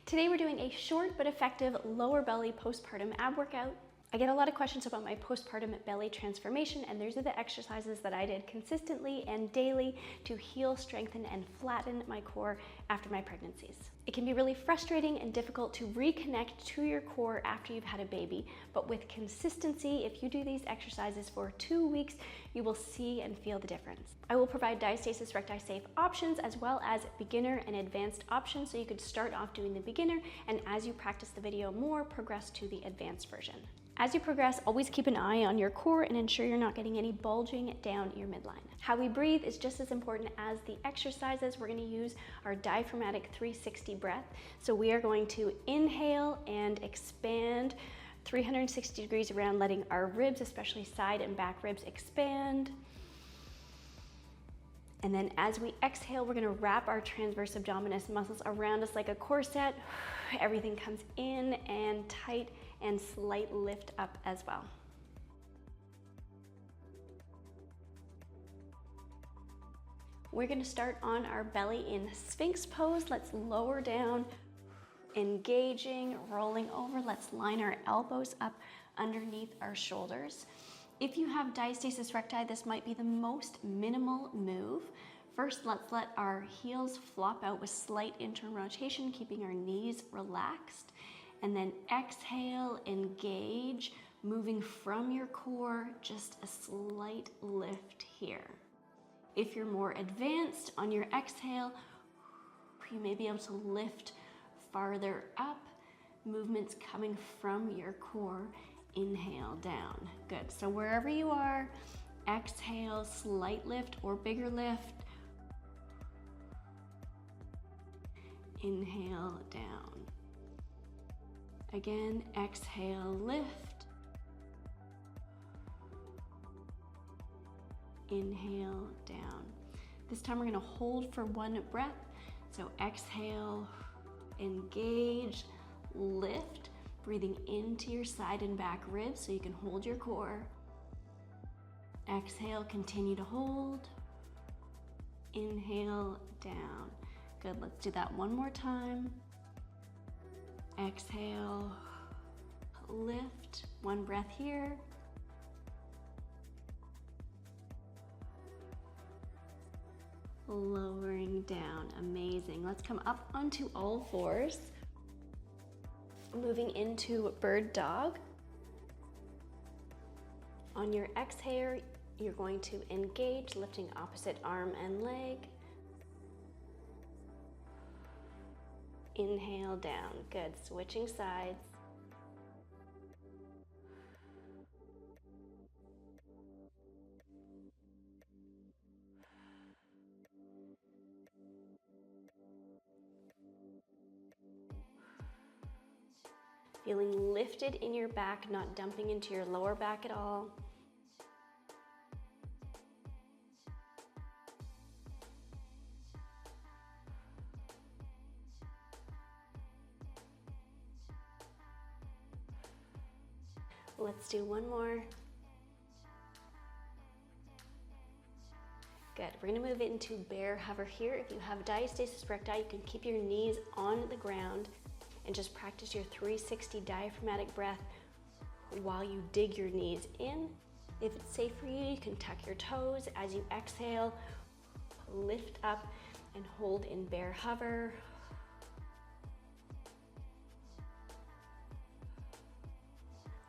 Today we're doing a short but effective lower belly postpartum ab workout. I get a lot of questions about my postpartum belly transformation, and these are the exercises that I did consistently and daily to heal, strengthen, and flatten my core after my pregnancies. It can be really frustrating and difficult to reconnect to your core after you've had a baby, but with consistency, if you do these exercises for 2 weeks, you will see and feel the difference. I will provide diastasis recti safe options as well as beginner and advanced options, so you could start off doing the beginner, and as you practice the video more, progress to the advanced version. As you progress, always keep an eye on your core and ensure you're not getting any bulging down your midline. How we breathe is just as important as the exercises. We're going to use our diaphragmatic 360 breath. So we are going to inhale and expand 360 degrees around, letting our ribs, especially side and back ribs, expand. And then as we exhale, we're going to wrap our transverse abdominis muscles around us like a corset. Everything comes in and tight, and slight lift up as well. We're going to start on our belly in Sphinx pose. Let's lower down, engaging, rolling over. Let's line our elbows up underneath our shoulders. If you have diastasis recti, this might be the most minimal move. First, let's let our heels flop out with slight internal rotation, keeping our knees relaxed. And then exhale, engage, moving from your core, just a slight lift here. If you're more advanced on your exhale, you may be able to lift farther up, movements coming from your core. Inhale down. Good. So wherever you are, exhale, slight lift or bigger lift. Inhale down. Again, exhale, lift. Inhale down. This time we're going to hold for 1 breath. So exhale, engage, lift. Breathing into your side and back ribs so you can hold your core. Exhale, continue to hold. Inhale, down. Good, let's do that one more time. Exhale, lift, 1 breath here. Lowering down, amazing. Let's come up onto all fours. Moving into bird dog. On your exhale, you're going to engage, lifting opposite arm and leg. Inhale down. Good. Switching sides. Feeling lifted in your back, not dumping into your lower back at all. Let's do one more. Good. We're going to move into bear hover here. If you have diastasis recti, you can keep your knees on the ground and just practice your 360 diaphragmatic breath while you dig your knees in. If it's safe for you, you can tuck your toes. As you exhale, lift up and hold in bear hover.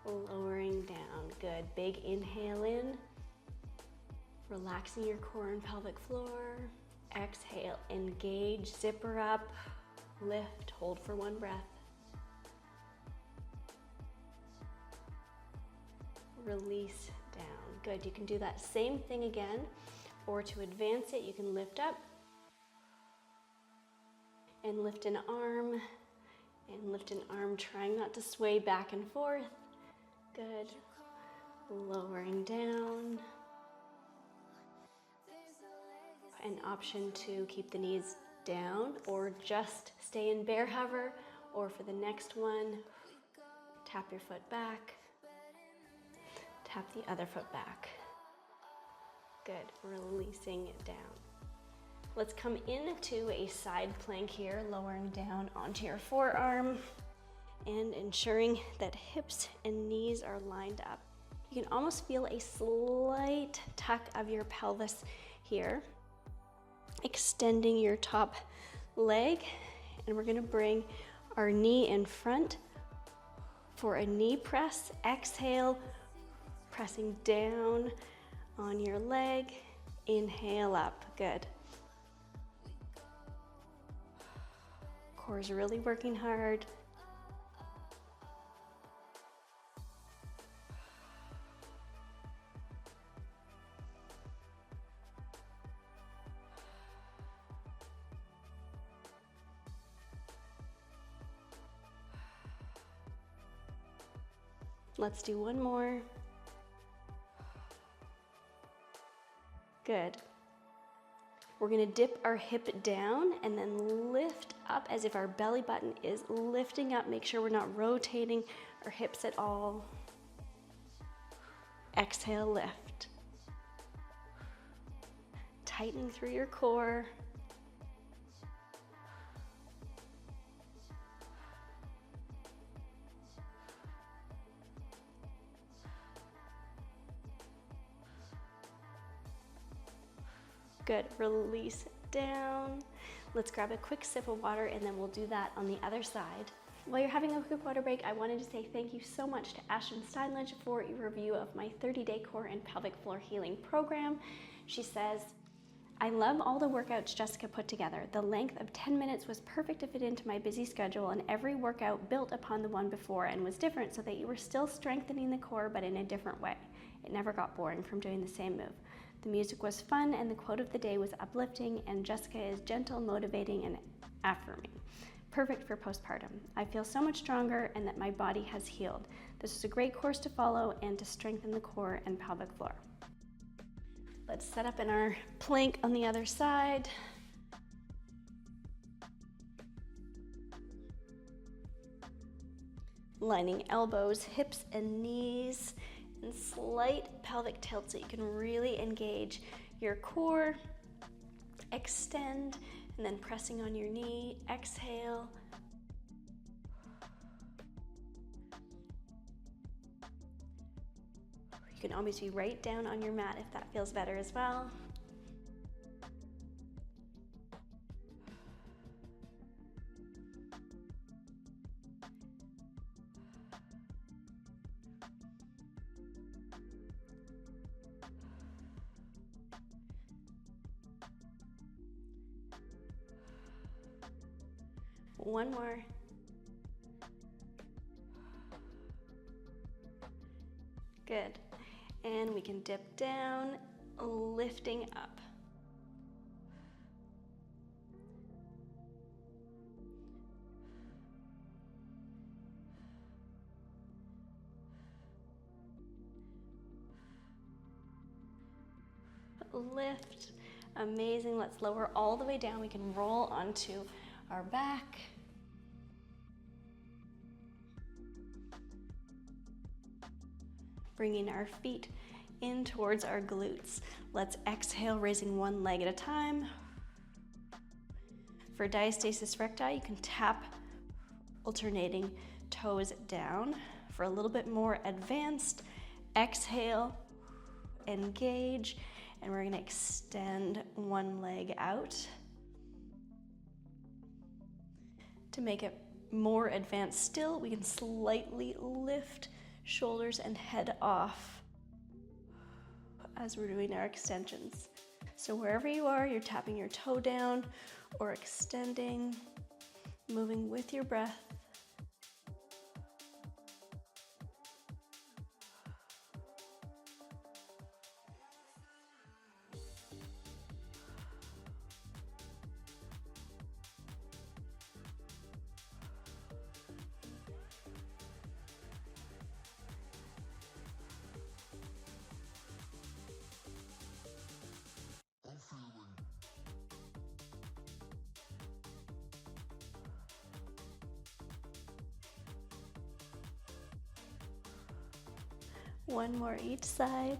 Lowering down. Good. Big inhale in. Relaxing your core and pelvic floor. Exhale, engage, zipper up. Lift, hold for 1 breath. Release down. Good. You can do that same thing again, or to advance it, you can lift up and lift an arm and lift an arm, trying not to sway back and forth. Good. Lowering down. An option to keep the knees down or just stay in bear hover, or for the next one, tap your foot back, tap the other foot back. Good, releasing it down. Let's come into a side plank here, lowering down onto your forearm and ensuring that hips and knees are lined up. You can almost feel a slight tuck of your pelvis here, extending your top leg, and we're gonna bring our knee in front for a knee press. Exhale, pressing down on your leg. Inhale up, good. Core's really working hard. Let's do one more. Good. We're gonna dip our hip down and then lift up as if our belly button is lifting up. Make sure we're not rotating our hips at all. Exhale, lift. Tighten through your core. Good, release down. Let's grab a quick sip of water and then we'll do that on the other side. While you're having a quick water break, I wanted to say thank you so much to Ashton Steinledge for your review of my 30-day core and pelvic floor healing program. She says, I love all the workouts Jessica put together. The length of 10 minutes was perfect to fit into my busy schedule, and every workout built upon the one before and was different so that you were still strengthening the core but in a different way. It never got boring from doing the same move. The music was fun and the quote of the day was uplifting, and Jessica is gentle, motivating, and affirming. Perfect for postpartum. I feel so much stronger and that my body has healed. This is a great course to follow and to strengthen the core and pelvic floor. Let's set up in our plank on the other side. Lining elbows, hips, and knees, and slight pelvic tilt so you can really engage your core. Extend, and then pressing on your knee. Exhale. You can always be right down on your mat if that feels better as well. One more. Good. And we can dip down, lifting up. Lift. Amazing. Let's lower all the way down. We can roll onto our back. Bringing our feet in towards our glutes. Let's exhale, raising one leg at a time. For diastasis recti, you can tap alternating toes down. For a little bit more advanced, exhale, engage, and we're gonna extend one leg out. To make it more advanced still, we can slightly lift shoulders and head off as we're doing our extensions. So wherever you are, you're tapping your toe down or extending, moving with your breath. One more each side.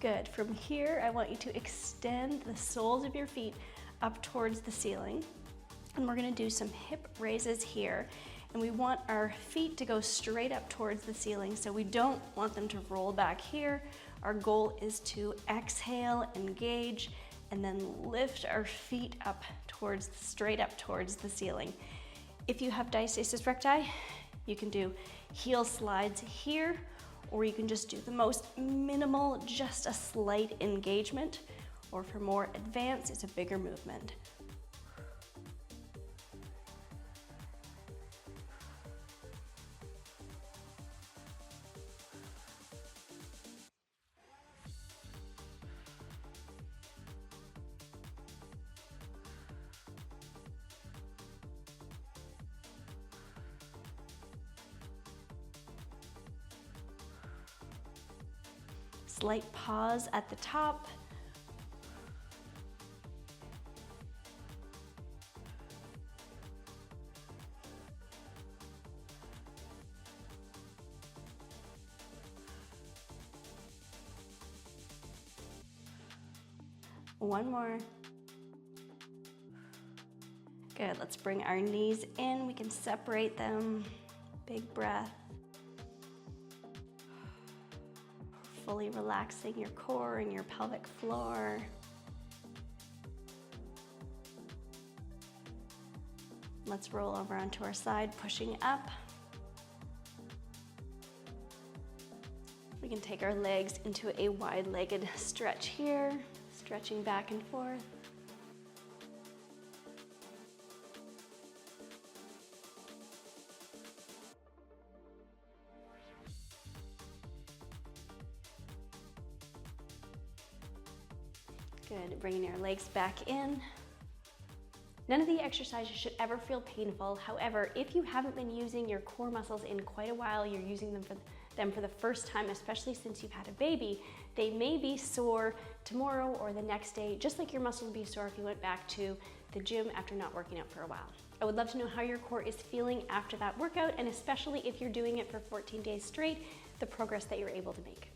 Good. From here, I want you to extend the soles of your feet up towards the ceiling. And we're gonna do some hip raises here. And we want our feet to go straight up towards the ceiling, so we don't want them to roll back here. Our goal is to exhale, engage, and then lift our feet up towards, straight up towards the ceiling. If you have diastasis recti, you can do heel slides here, or you can just do the most minimal, just a slight engagement, or for more advanced, it's a bigger movement. Slight pause at the top. One more. Good, let's bring our knees in. We can separate them. Big breath. Fully relaxing your core and your pelvic floor. Let's roll over onto our side, pushing up. We can take our legs into a wide-legged stretch here, stretching back and forth. Good, bringing your legs back in. None of the exercises should ever feel painful. However, if you haven't been using your core muscles in quite a while, you're using them for the first time, especially since you've had a baby, they may be sore tomorrow or the next day, just like your muscles would be sore if you went back to the gym after not working out for a while. I would love to know how your core is feeling after that workout, and especially if you're doing it for 14 days straight, the progress that you're able to make.